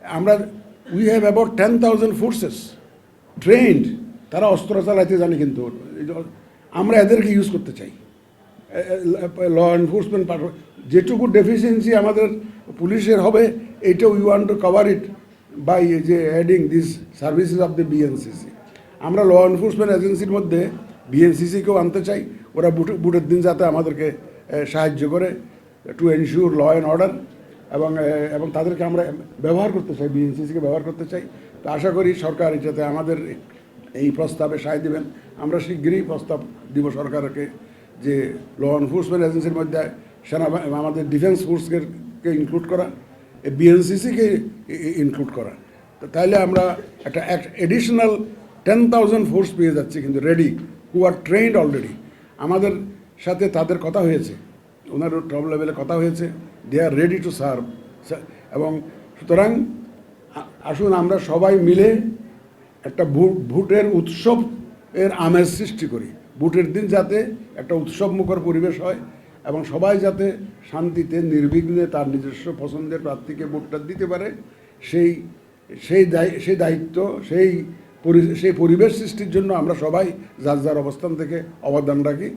আমরা we have about 10,000 forces trend, তারা অস্ত্র চালাইতে জানে, কিন্তু আমরা এদেরকে ইউজ করতে চাই। ল এনফোর্সমেন্ট যেটুকু ডেফিসিয়েন্সি আমাদের পুলিশের হবে, এইটা we want to cover it by যে adding this services of the BNCC. আমরা ল এনফোর্সমেন্ট এজেন্সির মধ্যে বিএনসিসিকেও আনতে চাই, ওরা বুটের দিন যাতে আমাদেরকে সাহায্য করে to ensure law and order, এবং তাদেরকে আমরা ব্যবহার করতে চাই, বিএনসিসিকে ব্যবহার করতে চাই। তো আশা করি সরকার এটাতে আমাদের এই প্রস্তাবে সায় দেবেন। আমরা শীঘ্রই প্রস্তাব দিব সরকারকে যে ল এনফোর্সমেন্ট এজেন্সির মধ্যে আমাদের ডিফেন্স ফোর্সকে ইনক্লুড করা, বিএনসিসিকে ইনক্লুড করা। তো তাইলে আমরা একটা এডিশনাল 10,000 ফোর্স পেয়ে যাচ্ছি, কিন্তু রেডি, হু আর ট্রেন্ড অলরেডি। আমাদের সাথে তাদের কথা হয়েছে, ওনার টপ লেভেলে কথা হয়েছে, দে আর রেডি টু সার্ভ। এবং সুতরাং আসুন আমরা সবাই মিলে একটা ভোটের উৎসব এর আমেজ সৃষ্টি করি। ভোটের দিন যাতে একটা উৎসবমুখর পরিবেশ হয় এবং সবাই যাতে শান্তিতে নির্বিঘ্নে তার নিজস্ব পছন্দের প্রার্থীকে ভোটটা দিতে পারে, সেই দায়িত্ব, সেই পরিবেশ সৃষ্টির জন্য আমরা সবাই যার যার অবস্থান থেকে অবদান রাখি।